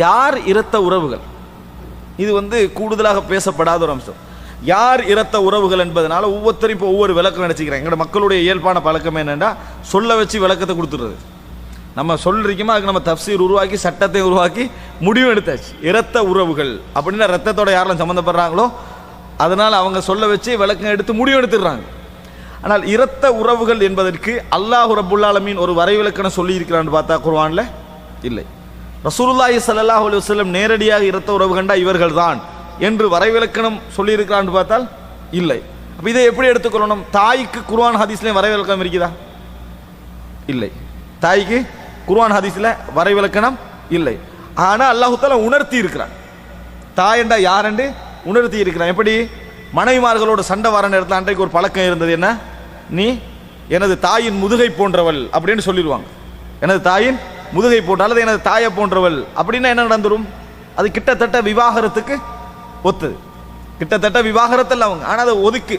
யார் இரத்த உறவுகள், இது கூடுதலாக பேசப்படாத ஒரு அம்சம். யார் இரத்த உறவுகள் என்பதனால ஒவ்வொருத்தரும் இப்போ ஒவ்வொரு விளக்கம் நினைச்சுக்கிறேன். எங்களோட மக்களுடைய இயல்பான பழக்கம் என்னென்னா சொல்ல வச்சு விளக்கத்தை கொடுத்துடுறது. நம்ம சொல்லிருக்கோமா அதுக்கு நம்ம தஃப்சீர் உருவாக்கி சட்டத்தை உருவாக்கி முடிவு எடுத்தாச்சு. இரத்த உறவுகள் அப்படின்னா ரத்தத்தோட யாரெல்லாம் சம்மந்தப்படுறாங்களோ அதனால் அவங்க சொல்ல வச்சு விளக்கம் எடுத்து முடிவு எடுத்துடுறாங்க. ஆனால் இரத்த உறவுகள் என்பதற்கு அல்லாஹ் ரப்புல் ஆலமீன் ஒரு வரைவிலக்கணம் சொல்லி இருக்கிறான்னு பார்த்தா குர்ஆன்ல இல்லை. ரசூலுல்லாஹி ஸல்லல்லாஹு அலைஹி வஸல்லம் நேரடியாக இரத்த உறவு கண்டா இவர்கள் தான் என்று வரைவிலக்கணம் சொல்லியிருக்கிறான்னு பார்த்தால் இல்லை. அப்போ இதை எப்படி எடுத்துக்கொள்ளணும்? தாய்க்கு குர்ஆன் ஹதீஸ்லேயும் வரைவிலக்கணம் இருக்குதா? இல்லை. தாய்க்கு குர்ஆன் ஹதீஸில் வரைவிலக்கணம் இல்லை. ஆனால் அல்லாஹ் தஆலா உணர்த்தி இருக்கிறான். தாயண்டா யாரென்று உணர்த்தி இருக்கிறான். எப்படி? மனைவிமார்களோட சண்டை வர நேரத்தில் அன்றைக்கு ஒரு பழக்கம் இருந்தது. என்ன? நீ எனது தாயின் முதுகை போன்றவள் அப்படின்னு சொல்லிடுவாங்க. எனது தாயின் முதுகை போன்ற அல்லது எனது தாயை போன்றவள் அப்படின்னா என்ன நடந்துடும்? அது கிட்டத்தட்ட விவாகரத்துக்கு ஒத்தது. கிட்டத்தட்ட விவாகரத்தில் அவங்க. ஆனால் அதை ஒதுக்கி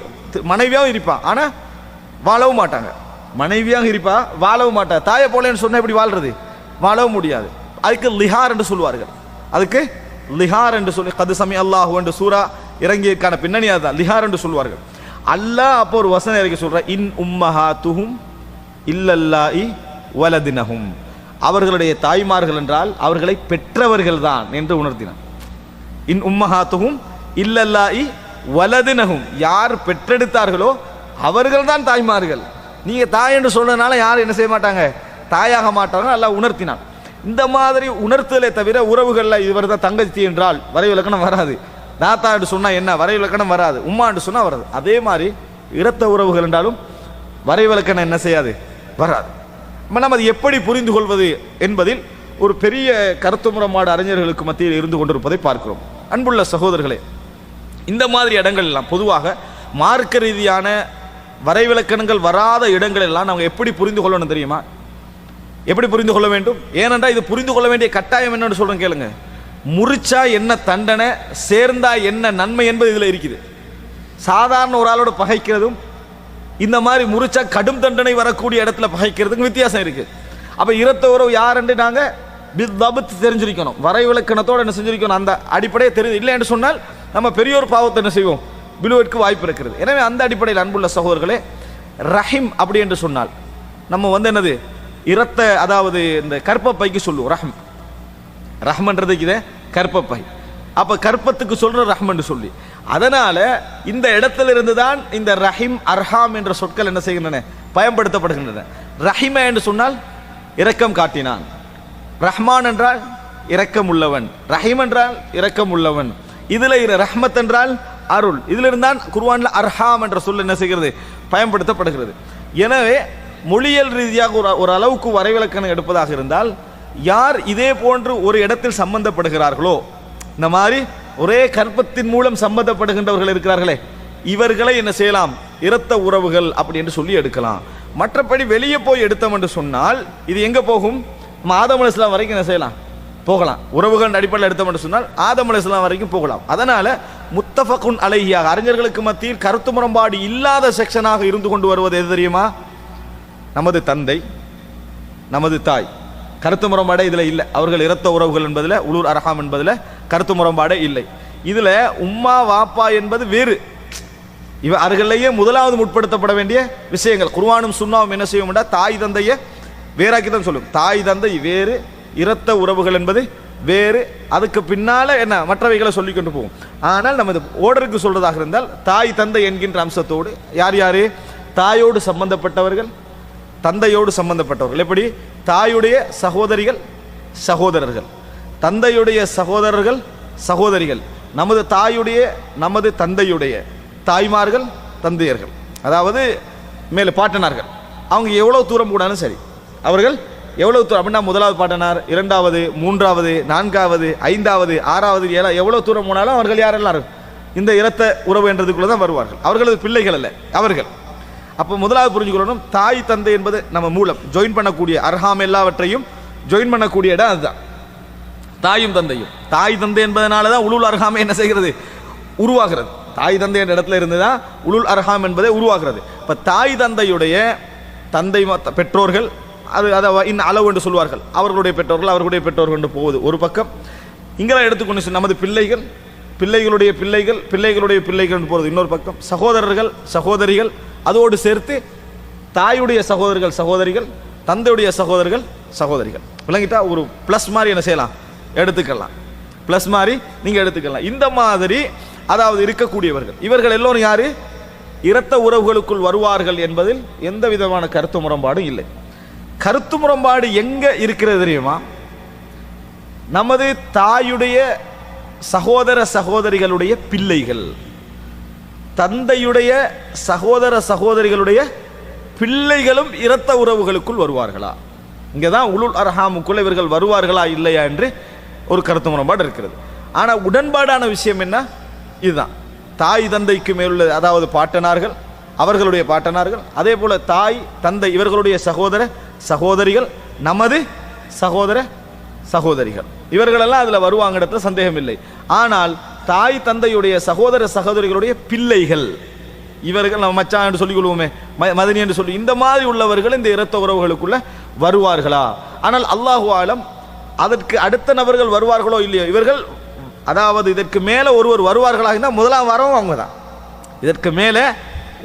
மனைவியாகவும் இருப்பான், ஆனால் வாழவும் மாட்டாங்க. மனைவியாக இருப்பா, வாழவும் மாட்டாங்க. தாயை போலேன்னு சொன்னால் எப்படி வாழ்றது? வாழவும் முடியாது. அதுக்கு லிஹார் என்று சொல்வார்கள். அதுக்கு லிஹார் என்று சொல்லி கது சமி அல்லாஹு என்று சூரா இறங்கியிருக்கான பின்னணி அதுதான். லிஹார் என்று சொல்வார்கள். அல்லாஹ் அப்போ ஒரு வசனம் இறக்கி சொல்ற, இன் உம்மஹாத்துஹும் இல்லல்லாஹி வலதினஹும், அவர்களுடைய தாய்மார்கள் என்றால் அவர்களை பெற்றவர்கள் தான் என்று உணர்த்தினான். இன் உம்மஹாத்துஹும் இல்லல்லாஹி வலதினஹும், யார் பெற்றெடுத்தார்களோ அவர்கள் தான் தாய்மார்கள். நீங்க தாய் என்று சொன்னதுனால யாரும் என்ன செய்ய மாட்டாங்க? தாயாக மாட்டாங்க. அல்லாஹ் உணர்த்தினான். இந்த மாதிரி உணர்த்தலே தவிர உறவுகளில் இவர் தான் தங்கச்சி என்றால் வரைவிலக்கணம் வராது. தாத்தா என்று சொன்னால் என்ன வரைவிலக்கணம் வராது. உம்மா என்று சொன்னால் வராது. அதே மாதிரி இரத்த உறவுகள் என்றாலும் வரைவிலக்கணம் என்ன செய்யாது? வராது. நம்ம அது எப்படி புரிந்து கொள்வது என்பதில் ஒரு பெரிய கருத்து முரண்பாடு அறிஞர்களுக்கு மத்தியில் இருந்து கொண்டிருப்பதை பார்க்கிறோம். அன்புள்ள சகோதரர்களே, இந்த மாதிரி இடங்கள் எல்லாம் பொதுவாக மார்க்க ரீதியான வரைவிலக்கணங்கள் வராத இடங்கள் எல்லாம் நாங்கள் எப்படி புரிந்து கொள்ளணும் தெரியுமா? எப்படி புரிந்து கொள்ள வேண்டும்? ஏனென்றால் இது புரிந்து கொள்ள வேண்டிய கட்டாயம் என்னன்னு சொல்றேன் கேளுங்க. முறிச்சா என்ன தண்டனை, சேர்ந்தா என்ன நன்மை என்பது இதில் இருக்குது. சாதாரண ஒரு ஆளோட பகைக்கிறதும் இந்த மாதிரி முறிச்சா கடும் தண்டனை வரக்கூடிய இடத்துல பகைக்கிறதுக்கும் வித்தியாசம் இருக்கு. அப்ப இரத்த உறவு யார் என்று நாங்கள் தெரிஞ்சிருக்கணும். வரைவிலக்கணத்தோடு என்ன செஞ்சிருக்கணும்? அந்த அடிப்படையை தெரிஞ்சு இல்லை என்று சொன்னால் நம்ம பெரியோர் பாவத்தை என்ன செய்வோம்? விழுவதற்கு வாய்ப்பு இருக்கிறது. எனவே அந்த அடிப்படையில் அன்புள்ள சகோதரர்களே, ரஹிம் அப்படி என்று சொன்னால் நம்ம என்னது இரத்த, அதாவது இந்த கற்பப்பைக்கு சொல்லுவோம் ரஹம். ரஹ்மன்றதுக்கு இதை கற்பப்பை. அப்ப கற்பத்துக்கு சொல்ற ரஹ்மன் சொல்லி, அதனால இந்த இடத்துல இருந்துதான் இந்த ரஹிம் அர்ஹாம் என்ற சொற்கள் என்ன செய்கின்றன? பயன்படுத்தப்படுகின்றன. ரஹிம என்று சொன்னால் இரக்கம் காட்டினான். ரஹ்மான் என்றால் இரக்கம் உள்ளவன். ரஹீம் என்றால் இரக்கம் உள்ளவன். இதுல ரஹ்மத் என்றால் அருள். இதுல இருந்தான் குர்ஆன்ல அர்ஹாம் என்ற சொல் என்ன செய்கிறது? பயன்படுத்தப்படுகிறது. எனவே மொழியல் ரீதியாக ஒரு அளவுக்கு வரைவிலக்கணம் எடுப்பதாக இருந்தால், யார் இதே போன்று ஒரு இடத்தில் சம்பந்தப்படுகிறார்களோ, இந்த மாதிரி ஒரே கற்பத்தின் மூலம் சம்பந்தப்படுகின்றவர்கள் இருக்கிறார்களே, இவர்களை என்ன செய்யலாம்? இரத்த உறவுகள் அப்படி என்று சொல்லி எடுக்கலாம். மற்றபடி வெளியே போய் எடுத்தோம் என்று சொன்னால் இது எங்க போகும்? நம்ம ஆதம் அலைஹிஸ்ஸலாம் வரைக்கும் என்ன செய்யலாம்? போகலாம். உறவுகள் அடிப்படையில் எடுத்தோம் என்று சொன்னால் ஆதம் அலைஹிஸ்ஸலாம் வரைக்கும் போகலாம். அதனால முத்தஃபகுன் அலைஹியாக அறிஞர்களுக்கு மத்தியில் கருத்து முரண்பாடு இல்லாத செக்ஷனாக இருந்து கொண்டு வருவது எது தெரியுமா? நமது தந்தை, நமது தாய். கருத்து முரண்பாடே இதில் இல்லை. அவர்கள் இரத்த உறவுகள் என்பதில், உலூர் அர்ஹாம் என்பதில் கருத்து முரண்பாடே இல்லை. இதில் உம்மா வாப்பா என்பது வேறு. அவர்களையே முதலாவது முற்படுத்தப்பட வேண்டிய விஷயங்கள். குர்ஆனும் சுன்னாவும் என்ன செய்யும்? தாய் தந்தையை வேறாக்கி தான் சொல்லும். தாய் தந்தை வேறு, இரத்த உறவுகள் என்பது வேறு. அதுக்கு பின்னால என்ன மற்றவைகளை சொல்லி கொண்டு போகும். ஆனால் நமது ஓர்டருக்கு சொல்றதாக இருந்தால் தாய் தந்தை என்கின்ற அம்சத்தோடு யார் யாரு? தாயோடு சம்பந்தப்பட்டவர்கள், தந்தையோடு சம்பந்தப்பட்டவர்கள். எப்படி? தாயுடைய சகோதரிகள், சகோதரர்கள், தந்தையுடைய சகோதரர்கள், சகோதரிகள், நமது தாயுடைய, நமது தந்தையுடைய தாய்மார்கள், தந்தையர்கள், அதாவது மேலே பாட்டனார்கள். அவங்க எவ்வளவு தூரம் கூடாலும் சரி, அவர்கள் எவ்வளவு தூரம் அப்படின்னா முதலாவது பாட்டனார், இரண்டாவது, மூன்றாவது, நான்காவது, ஐந்தாவது, ஆறாவது, எவ்வளவு தூரம் போனாலும் அவர்கள் யாரெல்லாம் இந்த இரத்த உறவு என்றதுக்குள்ள தான் வருவார்கள். அவர்களது பிள்ளைகள் அல்ல அவர்கள். அப்போ முதலாவது புரிஞ்சுக்கொள்ளணும், தாய் தந்தை என்பது நம்ம மூலம் ஜாயின் பண்ணக்கூடிய அர்ஹாம் எல்லாவற்றையும் ஜாயின் பண்ணக்கூடிய இடம் அதுதான். தாயும் தந்தையும். தாய் தந்தை என்பதனால தான் உலுல் அர்ஹாம் என்ன செய்கிறது? உருவாகிறது. தாய் தந்தை என்ற இடத்துல இருந்து தான் உலுல் அர்ஹாம் என்பதை உருவாகிறது. இப்போ தாய் தந்தையுடைய தந்தை பெற்றோர்கள், அதை அளவு என்று சொல்வார்கள். அவர்களுடைய பெற்றோர்கள் என்று போவது ஒரு பக்கம். இங்கெல்லாம் எடுத்துக்கொண்டு நமது பிள்ளைகள், பிள்ளைகளுடைய பிள்ளைகள், பிள்ளைகளுடைய பிள்ளைகள் போகிறது இன்னொரு பக்கம். சகோதரர்கள், சகோதரிகள், அதோடு சேர்த்து தாயுடைய சகோதரர்கள், சகோதரிகள், தந்தையுடைய சகோதரர்கள், சகோதரிகள். விளங்கிட்டா? ஒரு பிளஸ் மாதிரி என்ன செய்யலாம், எடுத்துக்கலாம். பிளஸ் மாதிரி நீங்க எடுத்துக்கலாம். இந்த மாதிரி அதாவது இருக்கக்கூடியவர்கள், இவர்கள் எல்லோரும் யாரு? இரத்த உறவுகளுக்குள் வருவார்கள் என்பதில் எந்த விதமான கருத்து முரண்பாடும் இல்லை. கருத்து முரண்பாடு எங்க இருக்கிறது தெரியுமா? நமது தாயுடைய சகோதர சகோதரிகளுடைய பிள்ளைகள், தந்தையுடைய சகோதர சகோதரிகளுடைய பிள்ளைகளும் இரத்த உறவுகளுக்குள் வருவார்களா? இங்கதான் உலுல் அர்ஹாமுக்குள்ள இவர்கள் வருவார்களா இல்லையா என்று ஒரு கருத்து முரண்பாடு இருக்கிறது. ஆனா உடன்பாடான விஷயம் என்ன? இதுதான். தாய் தந்தைக்கு மேலுள்ள அதாவது பாட்டனார்கள், அவர்களுடைய பாட்டனார்கள், அதே போல தாய் தந்தை இவர்களுடைய சகோதர சகோதரிகள், நமது சகோதர சகோதரிகள், இவர்களெல்லாம் அதில் வருவாங்கிறதுல சந்தேகம் இல்லை. ஆனால் தாய் தந்தையுடைய சகோதர சகோதரிகளுடைய பிள்ளைகள், இவர்கள் நம்ம மச்சான் என்று சொல்லிக் கொள்வோமே, மதனி என்று சொல்லி, இந்த மாதிரி உள்ளவர்கள் இந்த இரத்த உறவுகளுக்குள்ள வருவார்களா? ஆனால் அல்லாஹு ஆலம் அதற்கு அடுத்த நபர்கள் வருவார்களோ இல்லையோ, இவர்கள் அதாவது இதற்கு மேலே ஒருவர் வருவார்களாக இருந்தால் முதலாம் வரவும் அவங்க தான். இதற்கு மேலே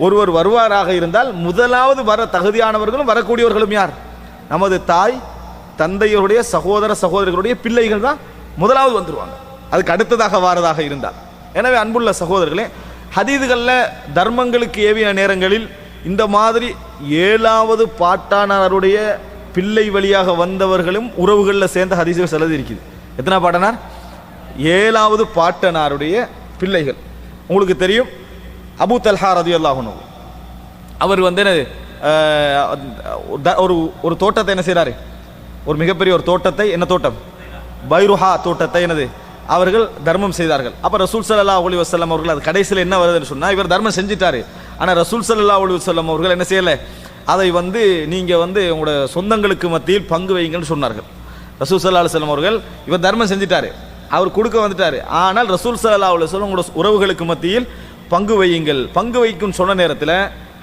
ஒருவர் வருவாராக இருந்தால் முதலாவது வர தகுதியானவர்களும் வரக்கூடியவர்களும் யார்? நமது தாய் தந்தையருடைய சகோதர சகோதரிகளுடைய பிள்ளைகள் தான் முதலாவது வந்துருவாங்க, அதுக்கு அடுத்ததாக வாரதாக இருந்தால். எனவே அன்புள்ள சகோதரர்களே, ஹதீதுகளில் தர்மங்களுக்கு ஏவிய நேரங்களில் இந்த மாதிரி 7வது பாட்டானாருடைய பிள்ளை வழியாக வந்தவர்களும் உறவுகளில் சேர்ந்த ஹதீசுகள் சிலது இருக்குது. எத்தனை பாட்டனார்? 7வது பாட்டனாருடைய பிள்ளைகள். உங்களுக்கு தெரியும், அபூ தல்ஹா ரலியல்லாஹு அன்ஹு அவர் வந்து ஒரு தோட்டத்தை என்ன செய்கிறாரு, ஒரு மிகப்பெரிய ஒரு தோட்டத்தை, என்ன தோட்டம்? பைருஹா தோட்டத்தை என்னது அவர்கள் தர்மம் செய்தார்கள். அப்போ ரசூல் ஸல்லல்லாஹு அலைஹி வஸல்லம் அவர்கள் அது கடைசியில் என்ன வருதுன்னு சொன்னால், இவர் தர்மம் செஞ்சிட்டாரு, ஆனால் ரசூல் ஸல்லல்லாஹு அலைஹி வஸல்லம் அவர்கள் என்ன செய்யலை, அதை வந்து நீங்கள் வந்து உங்களோட சொந்தங்களுக்கு மத்தியில் பங்கு வைங்கன்னு சொன்னார்கள். ரசூல் ஸல்லல்லாஹு அலைஹி வஸல்லம் அவர்கள் இவர் தர்மம் செஞ்சிட்டாரு, அவர் கொடுக்க வந்துட்டாரு, ஆனால் ரசூல் ஸல்லல்லாஹு அலைஹி வஸல்லம் உங்களோட உறவுகளுக்கு மத்தியில் பங்கு வையுங்கள். பங்கு வைக்கும் சொன்ன நேரத்தில்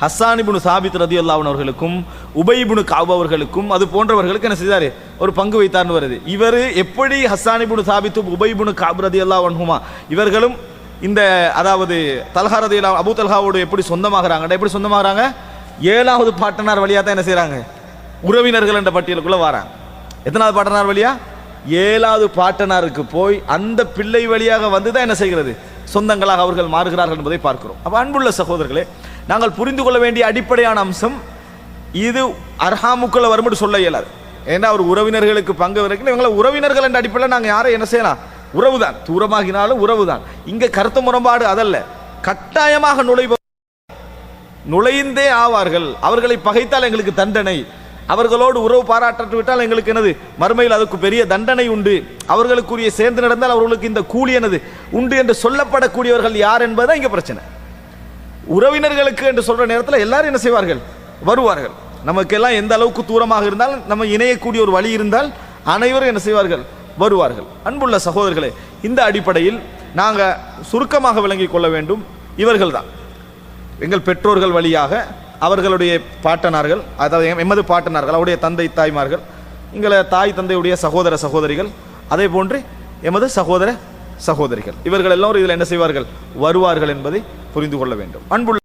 ஹஸ்ஸான் இப்னு சாபித் ரலியல்லாஹு அன்ஹு அவர்களுக்கும் உபய் இப்னு கஅப் அவர்களுக்கும் அது போன்றவர்களுக்கு என்ன செய்தாரு, ஒரு பங்கு வைத்தார்னு வருது. இவர் எப்படி ஹஸ்ஸான் இப்னு சாபித் உபய் இப்னு கஅப் ரலியல்லாஹு அன்ஹுமா இவர்களும் இந்த அதாவது தல்ஹா ரலியல்லாஹு அபூ தல்ஹாவோடு எப்படி சொந்தமாகறாங்க? எப்படி சொந்தமாகறாங்க? 7வது பாட்டனார் வழியா தான் என்ன செய்றாங்க, உறவினர்கள் என்ற பட்டியலுக்குள்ள வராங்க. எத்தனாவது பாட்டனார் வழியா? 7வது பாட்டனாருக்கு போய் அந்த பிள்ளை வழியாக வந்து தான் என்ன செய்கிறது, சொந்தங்களாக அவர்கள் மாறுகிறார்கள் என்பதை பார்க்கிறோம். அப்ப அன்புள்ள சகோதரர்களே, நாங்கள் புரிந்து கொள்ள வேண்டிய அடிப்படையான அம்சம் இது அர்ஹாமுக்குள்ள வரும் என்று சொல்ல இயலாது. ஏன்னா அவர் உறவினர்களுக்கு பங்கு வரைக்கும் இவங்களை உறவினர்கள் என்ற அடிப்படையில் நாங்கள் யாரை என்ன செய்யலாம், உறவுதான், தூரமாகினாலும் உறவுதான். இங்க கருத்து முரண்பாடு அதல்ல, கட்டாயமாக நுழைந்தே ஆவார்கள். அவர்களை பகைத்தால் எங்களுக்கு தண்டனை, அவர்களோடு உறவு பாராட்டு விட்டால் எங்களுக்கு என்னது மறுமையில் அதுக்கு பெரிய தண்டனை உண்டு, அவர்களுக்குரிய சேர்ந்து நடந்தால் அவர்களுக்கு இந்த கூலி என்னது உண்டு என்று சொல்லப்படக்கூடியவர்கள் யார் என்பதுதான் இங்க பிரச்சனை. உறவினர்களுக்கு என்று சொல்ற நேரத்தில் எல்லாரும் என்ன செய்வார்கள், வருவார்கள். நமக்கு எல்லாம் எந்த அளவுக்கு தூரமாக இருந்தாலும் நம்ம இணையக்கூடிய ஒரு வழி இருந்தால் அனைவரும் என்ன செய்வார்கள், வருவார்கள். அன்புள்ள சகோதரர்களே, இந்த அடிப்படையில் நாங்கள் சுருக்கமாக விளங்கிக் கொள்ள வேண்டும், இவர்கள் தான் எங்கள் பெற்றோர்கள் வழியாக அவர்களுடைய பாட்டனார்கள், அதாவது எமது பாட்டனார்கள், அவருடைய தந்தை தாய்மார்கள், எங்களை தாய் தந்தையுடைய சகோதர சகோதரிகள், அதே போன்று எமது சகோதர சகோதரிகள், இவர்கள் எல்லோரும் இதில் என்ன செய்வார்கள், வருவார்கள் என்பதை புரிந்து கொள்ள வேண்டும். அன்புள்ள